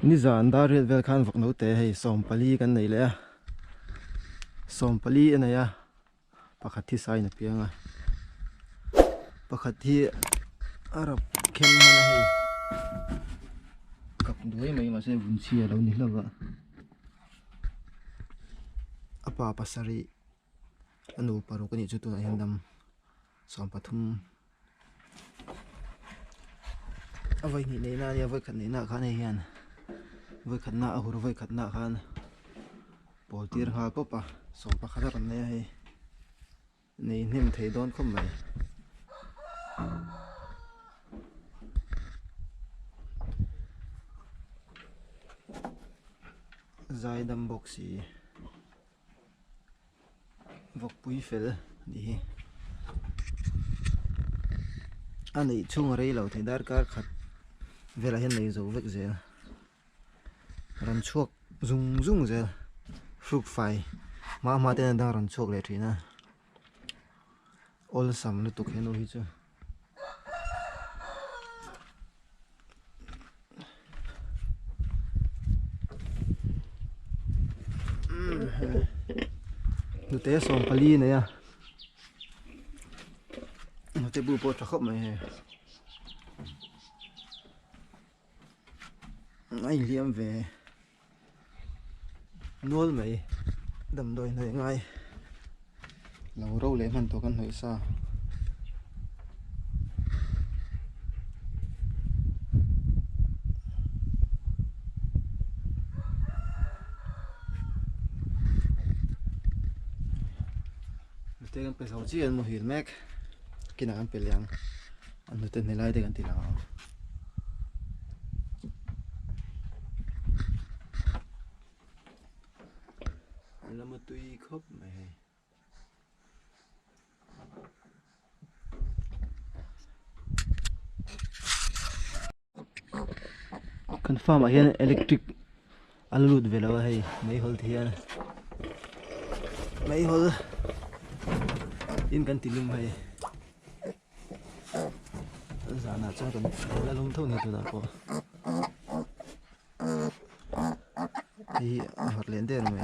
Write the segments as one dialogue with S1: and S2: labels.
S1: นี่จานดาร์เรดเวลคันฟกนู้เตะให้สอมปลีกันไหนเลยอะสอมปลีอันไหนอะปะขัดที่ไซน์นะเพียงอะปะขัดที่อารับเข้มมันให้กับด้วยไหมมาเซบุญเชียเรานี่แล้วก็อปาปัสสรีอนุปารุกันนี่จุดตัวยันดำสอมปฐุมเอาไว้นี่ในหน้าเนี่ยไว้ขัดในหน้าข้าในเฮียนไว้ขัดหน้าเอาหัวไว้ขัดหน้าข้านปอตีร์หาก็ปะสอมปะขัดกันเนี่ยให้ในนิ่มเทดอนเข้ามาใจดำบกสีบกปุยเฟลดีอันนี้ช่วงอะไรเราที่ดาร์การขัดเวลาเห็นในโจวิกเซลรันชวกจุงเซลฟลุกไฟมาเต้นดังรันชวกเลยทีนะออลซัมลุตุกเห็นโอฮิจูดูเตะสองพลีเนี่ยดูเตะบูโปตะขบไหมไอ้เลี้ยมเวนัวไหมดำโดยหน่อยง่ายเราเราเล่มันตัวกันหน่อยซะเตะกันไปสาวจีนมาหินแม็กกินอาหารเป็นยังอันนู้นเต้นในไร่เตะกันทีหลังแล้วมาตุยครบไหมคันฟ้ามาเห็นอิเล็กทริกอัลลูดเวลาให้ไม่ฮอลที่ยันไม่ฮอลอินกันติลุมให้สานาจ้ากันแล้วลงเท่านี้ตัวดาก็ที่หัดเล่นเด่นไหม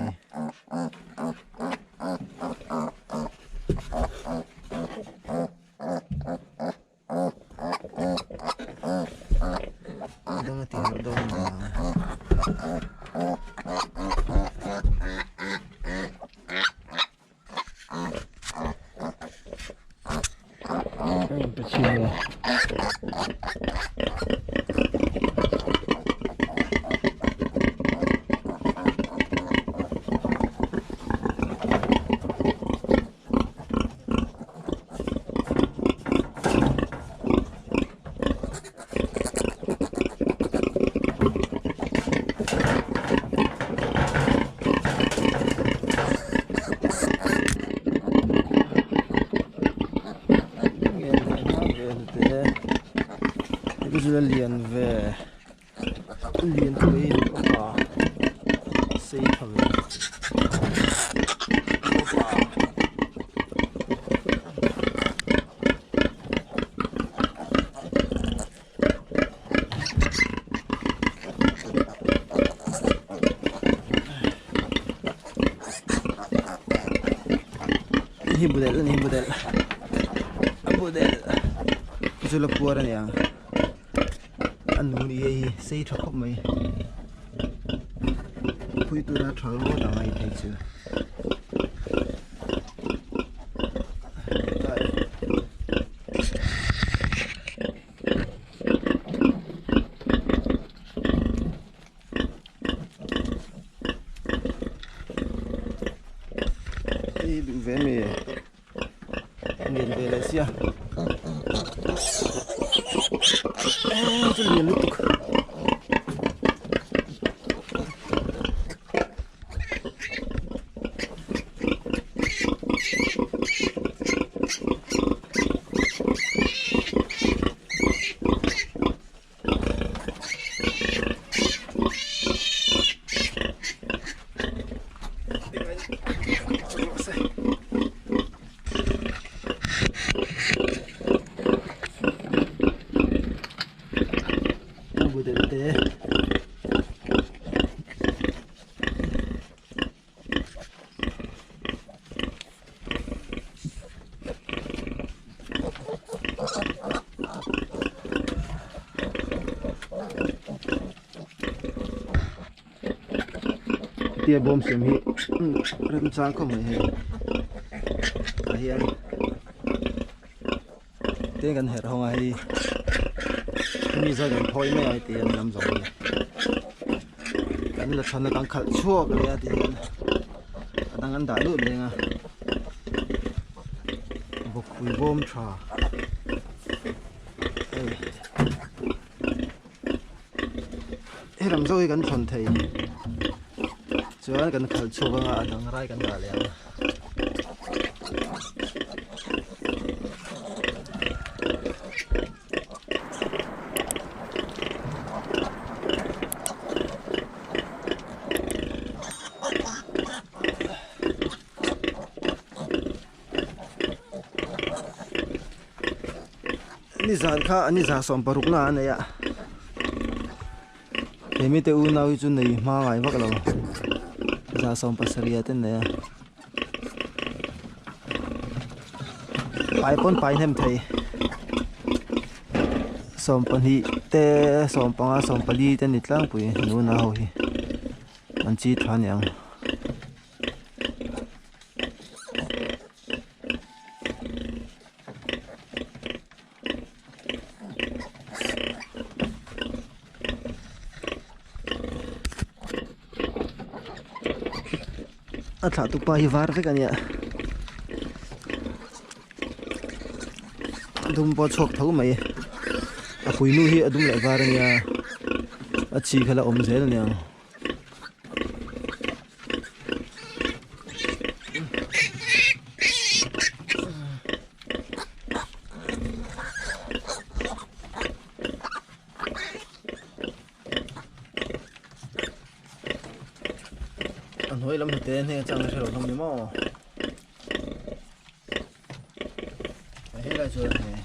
S1: ต้องตีหัดดองมาไปชิมเลยก็จะเรียนเวเรียนตัวเองก็เสียทำนี่บุเดลนี่บุเดลบุเดลจุลปัวร์เนี่ยอันนู้นยี่เสียทุกข์ไหมพูดตัวน่าทรมานต่างไงที่สุดที่ดูเวมีเงินเดือนเสียจะเรียนลูก tia bom sim hi rem chang ko mai he a hian te kan her hong ai mi za kan thoi mai ai te an lam zo ni kan la thana kan khal chuak le a ti hian adang an da lu le nga bo khui bom tha ram zo kan thon thei chuan kan khal chuwa nga adang rai kan da le ni zan kha ani za som paruk na ne ya hemi te u nawi chu nei ma ngai vak lo za som pasaria ten ne pai pon pai hem thei som pan hi te som panga som pali te ni tlang pui nu na ho hi an chi than yang a thla tu pa hi var vek ania dum po chok tho mai a pui nu hi adum lai var ania a chi khala om zel ania hoi lam te ne chang thelo thom ni mo he la chu ne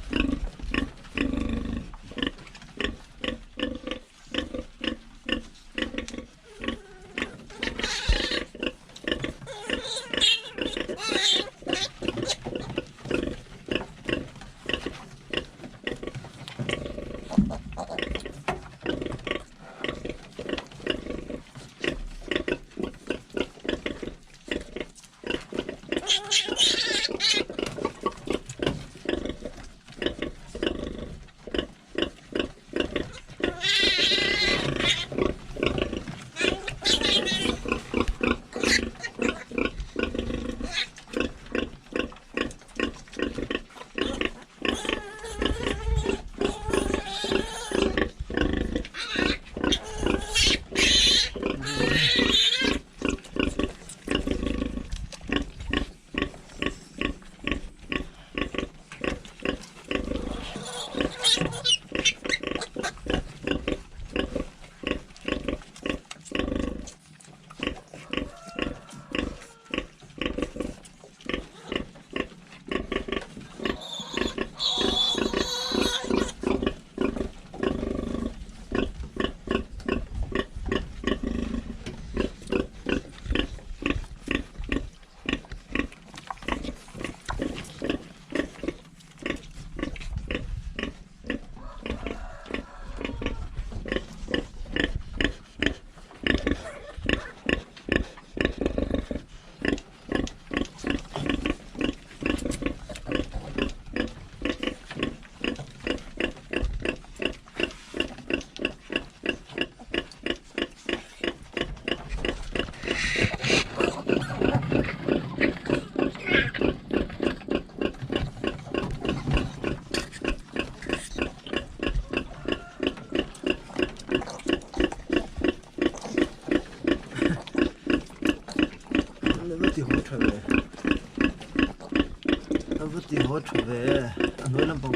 S1: hốt về anh nói làm bằng